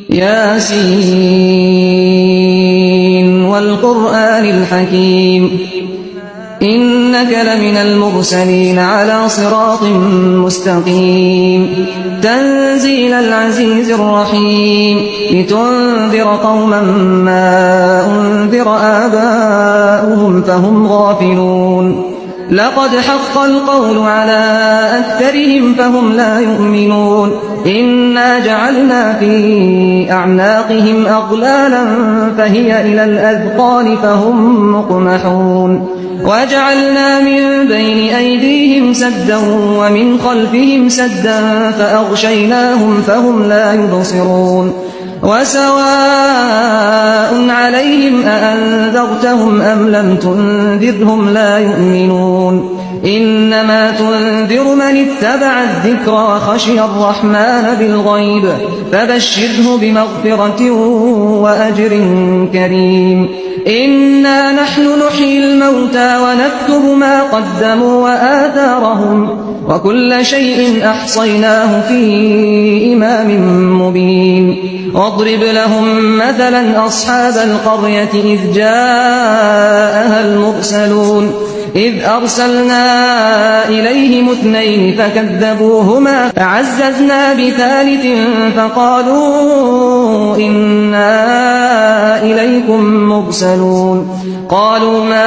ياسين والقرآن الحكيم إنك لمن المرسلين على صراط مستقيم تنزيل العزيز الرحيم لتنذر قوما ما أنذر آباؤهم فهم غافلون لقد حق القول على أكثرهم فهم لا يؤمنون إنا جعلنا في أعناقهم أغلالا فهي إلى الأذقان فهم مقمحون وجعلنا من بين أيديهم سدا ومن خلفهم سدا فأغشيناهم فهم لا يبصرون وسواء عليهم أأنذرتهم أم لم تنذرهم لا يؤمنون إنما تنذر من اتبع الذكر وخشي الرحمن بالغيب فبشره بمغفرة وأجر كريم إنا نحن نحيي الموتى ونكتب ما قدموا وآثارهم وكل شيء أحصيناه في إمام مبين واضرب لهم مثلا أصحاب القرية إذ جاءها المرسلون إذ أرسلنا إليهم 2 فكذبوهما فعززنا بثالث فقالوا إنا إليكم مرسلون قالوا ما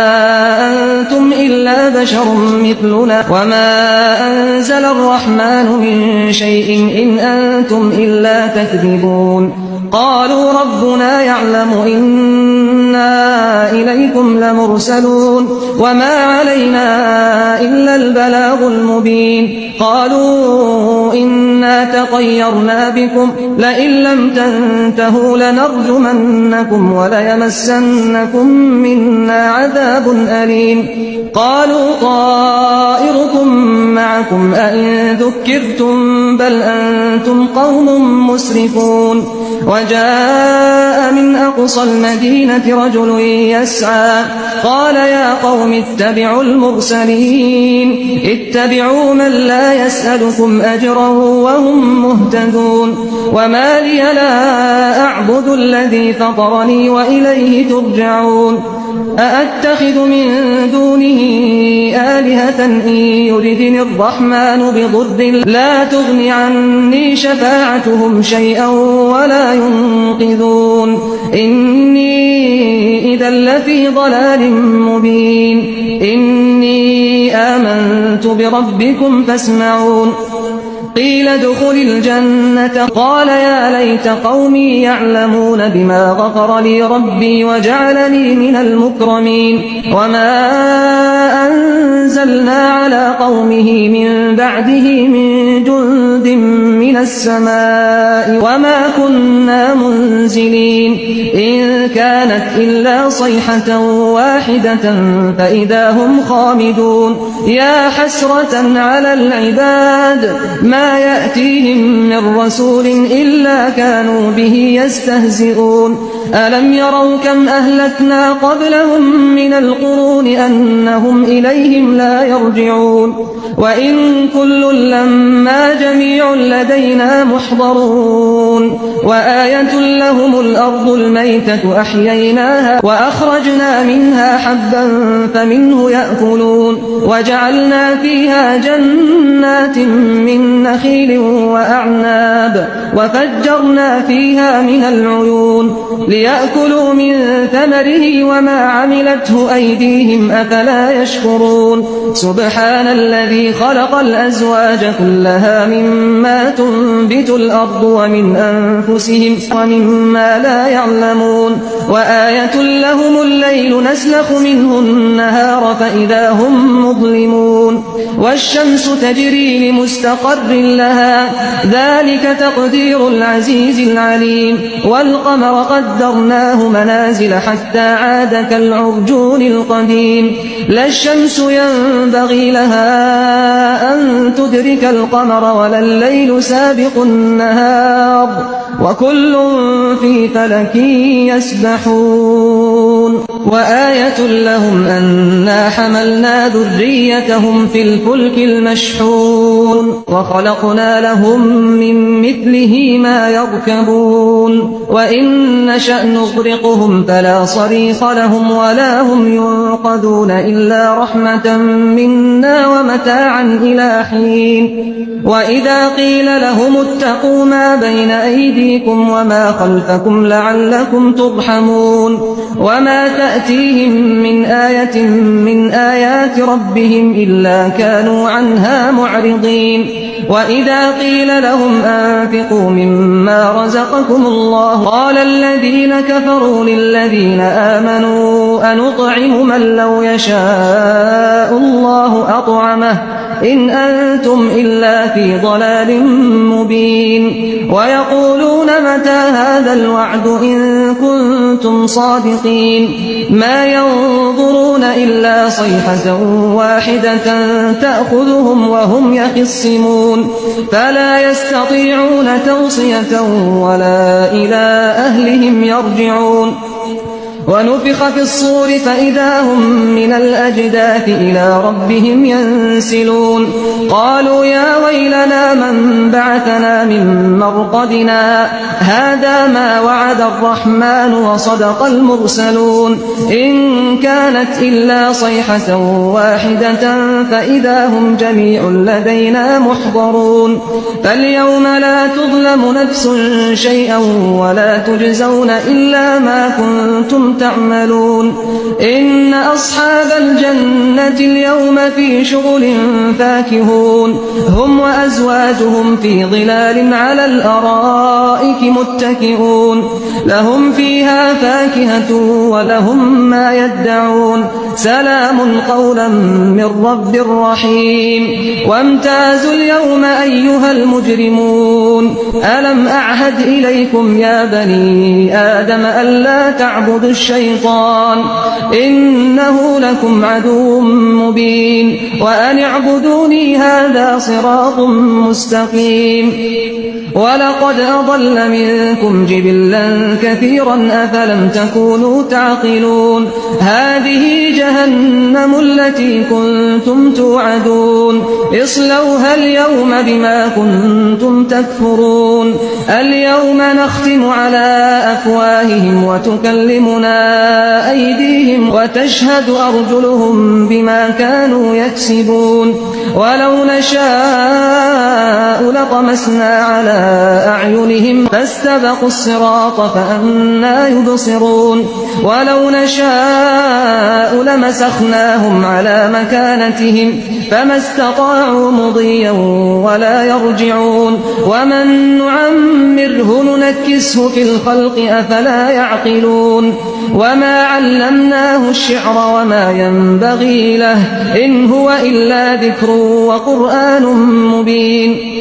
أنتم إلا بشر مثلنا وما أنزل الرحمن من شيء إن أنتم إلا تكذبون قالوا ربنا يعلم إنا إليكم لمرسلون وما علينا إلا البلاغ المبين قالوا إنا تطيرنا بكم لئن لم تنتهوا لنرجمنكم وليمسنكم منا عذاب أليم قالوا طائركم معكم أئن ذكرتم بل أنتم قوم مسرفون وجاء من أقصى المدينة رجل يسعى قال يا قوم اتبعوا المرسلين اتبعوا من لا يسألكم أجرا وهم مهتدون وما لي لا أعبد الذي فطرني وإليه ترجعون أأتخذ من دونه آلهة إن يردني الرحمن بضر لا تغن عني شفاعتهم شيئا ولا ينقذون إني إذا لفي ضلال مبين إني آمنت بربكم فاسمعون قيل ادخل الجنة قال يا ليت قومي يعلمون بما غفر لي ربي وجعلني من المكرمين وما أنزلنا على قومه من بعده من جند من السماء وما كنا منزلين إن كانت إلا صيحة واحدة فإذا هم خامدون يا حسرة على العباد ما يأتيهم من رسول إلا كانوا به يستهزئون ألم يروا كم أهلكنا قبلهم من القرون أنهم إليهم لا يرجعون وإن كل لما جميع لدينا محضرون وآية لهم الأرض الميتة أحييناها وأخرجنا منها حبا فمنه يأكلون وجعلنا فيها جنات من نخيل وأعناب وفجرنا فيها من العيون ليأكلوا من ثمره وما عملته أيديهم أفلا يشكرون سبحان الذي خلق الأزواج كلها مما تنبت الأرض ومن أنفسهم ومما لا يعلمون وآية لهم الليل نسلخ منه النهار فإذا هم مظلمون والشمس تجري لمستقر لها ذلك تقدير العزيز العليم والقمر قدرناه منازل حتى عاد كالعرجون القديم لا الشمس ينبغي لها أن تدرك القمر ولا الليل سابق النهار وكل في فلك يسبحون وآية لهم أنا حملنا ذريتهم في الفلك المشحون وخلقنا لهم من مثله ما يركبون وإن نشأ نغرقهم فلا صريخ لهم ولا هم ينقذون إلا رحمة منا ومتاعا إلى حين وإذا قيل لهم اتقوا ما بين أيديكم وما خلفكم لعلكم ترحمون وما تأتيهم من آية من آيات ربهم إلا كانوا عنها معرضين وإذا قيل لهم أنفقوا مما رزقكم الله قال الذين كفروا للذين آمنوا أنطعم من لو يشاء الله أطعمه إن أنتم إلا في ضلال مبين ويقولون متى هذا الوعد إن كنتم صادقين ما ينظرون إلا صيحة واحدة تأخذهم وهم يخصمون فلا يستطيعون توصية ولا إلى أهلهم يرجعون ونفخ في الصور فإذا هم من الأجداث إلى ربهم ينسلون قالوا يا ويلنا من بعثنا من مرقدنا هذا ما وعد الرحمن وصدق المرسلون إن كانت إلا صيحة واحدة فإذا هم جميع لدينا محضرون فاليوم لا تظلم نفس شيئا ولا تجزون إلا ما كنتم تعملون إن أصحاب الجنة اليوم في شغل فاكهون هم وأزواجهم في ظلال على الأرائك متكئون لهم فيها فاكهة ولهم ما يدعون سلام قولا من رب رحيم وامتازوا اليوم أيها المجرمون ألم أعهد إليكم يا بني آدم ألا تعبدوا الشيطان إنه لكم عدو مبين وأن اعبدوني هذا صراط مستقيم ولقد أضل منكم جبلا كثيرا أفلم تكونوا تعقلون هذه جهنم التي كنتم توعدون اصلوها اليوم بما كنتم تكفرون اليوم نختم على أفواههم وتكلمنا أيديهم وتشهد أرجلهم بما كانوا يكسبون ولو نشاء لطمسنا على أعينهم فاستبقوا الصراط فأنى يبصرون ولو نشاء لمسخناهم على مكانتهم فما استطاعوا مضيا ولا يرجعون ومن نعمره ننكسه في الخلق أفلا يعقلون وما علمناه الشعر وما ينبغي له إن هو إلا ذكر وقرآن مبين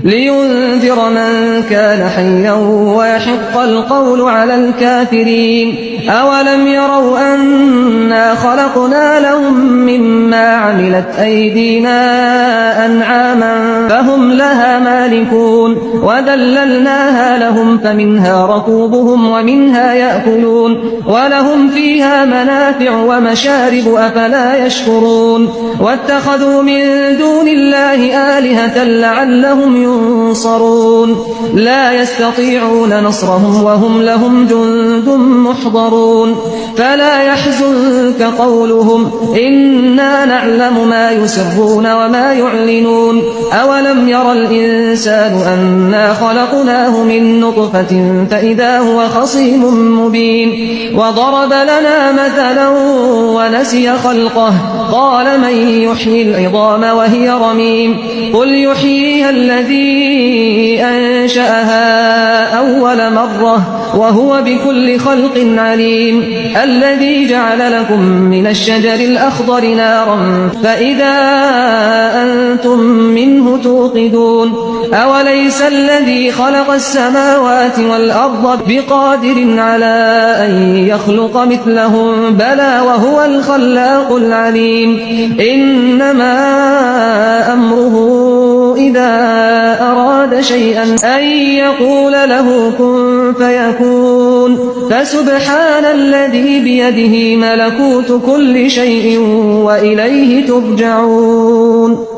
لينذر من كان حيا ويحق القول على الكافرين أولم يروا أنا خلقنا لهم مما عملت أيدينا أنعاما فهم لها مالكون وذللناها لهم فمنها ركوبهم ومنها يأكلون ولهم فيها منافع ومشارب أفلا يشكرون واتخذوا من دون الله آلهة لعلهم ينصرون لا يستطيعون نصرهم وهم لهم جند محضرون فلا يحزنك قولهم إنا نعلم ما يسرون وما يعلنون أولم ير الإنسان أنا خلقناه من نطفة فإذا هو خصيم مبين وضرب لنا مثلا ونسي خلقه قال من يحيي العظام وهي رميم قل يحييها الذي أنشأها أول مرة وهو بكل خلق عليم الذي جعل لكم من الشجر الأخضر نارا فإذا أنتم منه توقدون أوليس الذي خلق السماوات والأرض بقادر على أن يخلق مثلهم بلى وهو الخلاق العليم إنما أمره إذا أراد شيئا أن يقول له كن فيكون فسبحان الذي بيده ملكوت كل شيء وإليه ترجعون